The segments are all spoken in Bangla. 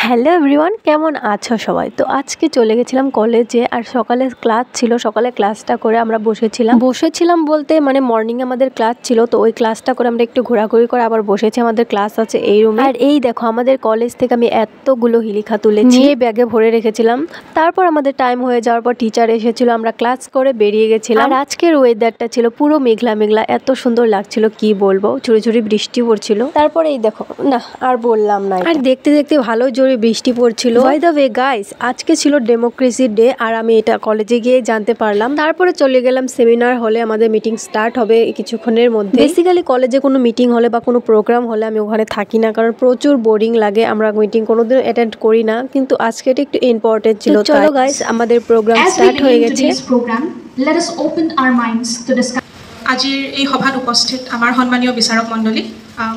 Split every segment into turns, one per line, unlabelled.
হ্যালো এভরিওয়ান, কেমন আছো সবাই? তো আজকে চলে গেছিলাম কলেজে, আর সকালে ক্লাস ছিল। সকালে ক্লাসটা করে আমরা বসেছিলাম বলতে মানে মর্নিং আমাদের ক্লাস ছিল, তো ওই ক্লাসটা করে আমরা একটু ঘোরাঘুরি করে আবার বসেছি। আমাদের ক্লাস আছে এই রুমে। আর এই দেখো, আমাদের কলেজ থেকে আমি এতগুলো হিলিখা তুলেছি, ব্যাগে ভরে রেখেছিলাম। তারপর আমাদের টাইম হয়ে যাওয়ার পর টিচার এসেছিল, আমরা ক্লাস করে বেরিয়ে গেছিলাম। আর আজকের ওয়েদারটা ছিল পুরো মেঘলা মেঘলা, এত সুন্দর লাগছিল কি বলবো। ঝুড়ি ঝুড়ি বৃষ্টি পড়ছিল। তারপরে এই দেখো, না আর বললাম না, আর দেখতে দেখতে ভালো জোরে বৃষ্টি পড়ছিল। বাই দ্য ওয়ে গাইস, আজকে ছিল ডেমোক্রেসি ডে, আর আমি এটা কলেজে গিয়ে জানতে পারলাম। তারপরে চলে গেলাম সেমিনার হলে, আমাদের মিটিং স্টার্ট হবে কিছুক্ষণের মধ্যে। বেসিক্যালি কলেজে কোনো মিটিং হলে বা কোনো প্রোগ্রাম হলে আমি ওখানে থাকি না, কারণ প্রচুর বোরিং লাগে। আমরা মিটিং কোনোদিন অ্যাটেন্ড করি না, কিন্তু আজকে এটা একটু ইম্পর্টেন্ট ছিল। চলো গাইস, আমাদের প্রোগ্রাম স্টার্ট হয়ে গেছে।
আজিৰ এই সভাত উপস্থিত আমাৰ সন্মানীয় বিচাৰক মণ্ডলী,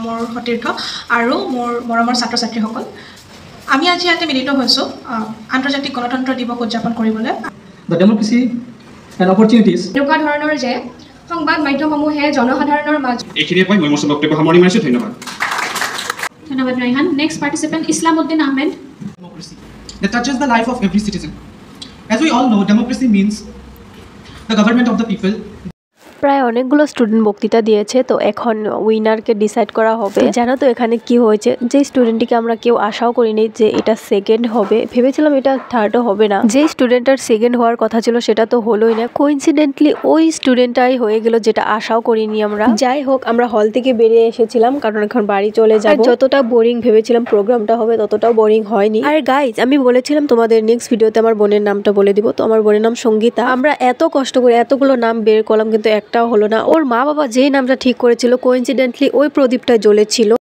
মোৰ সতীৰ্থ আৰু মোৰ মৰমৰ ছাত্ৰ ছাত্ৰীসকল, আমি আজি ইয়াতে মিলিত হৈছোঁ আন্তৰ্জাতিক গণতন্ত্ৰ দিৱস উদযাপন কৰিবলৈ।
ডেমক্ৰেচি এণ্ড অপৰচুনিটিজ
এনেকুৱা ধৰণৰ যে সংবাদ মাধ্যমসমূহে জনসাধাৰণৰ মাজত
এইখিনিয়ে কৈ মই মোৰ বক্তব্য সামৰণি মাৰিছোঁ। ধন্যবাদ।
ধন্যবাদ Raihan. Next participant Islamuddin Ahmed.
Democracy that touches the life of every citizen. As we all know, democracy means the government of the people.
প্রায় অনেকগুলো স্টুডেন্ট বক্তৃতা দিয়েছে, তো এখন উইনারকে ডিসাইড করা হবে। জানো তো এখানে কি হয়েছে, যে স্টুডেন্টটিকে আমরা কেউ আশাও করিনি যে এটা সেকেন্ড হবে, ভেবেছিলাম এটা থার্ডও হবে না। যে স্টুডেন্টটার সেকেন্ড হওয়ার কথা ছিল সেটা তো হলোই না, কোইন্সিডেন্টলি ওই স্টুডেন্টটাই হয়ে গেল যেটা আশাও করিনি আমরা। যাই হোক, আমরা হল থেকে বেরিয়ে এসেছিলাম, কারণ এখন বাড়ি চলে যাব। যতটা বোরিং ভেবেছিলাম প্রোগ্রামটা হবে, ততটাও বোরিং হয়নি। আর গাইজ, আমি বলেছিলাম তোমাদের নেক্সট ভিডিওতে আমার বোনের নামটা বলে দিব, তো আমার বোনের নাম সঙ্গীতা। আমরা এত কষ্ট করে এতগুলো নাম বের করলাম, কিন্তু একটাও হলো না। ওর মা বাবা যেই নামটা ঠিক করেছিল, কোইন্সিডেন্টলি ওই প্রদীপটা জ্বলেছিল।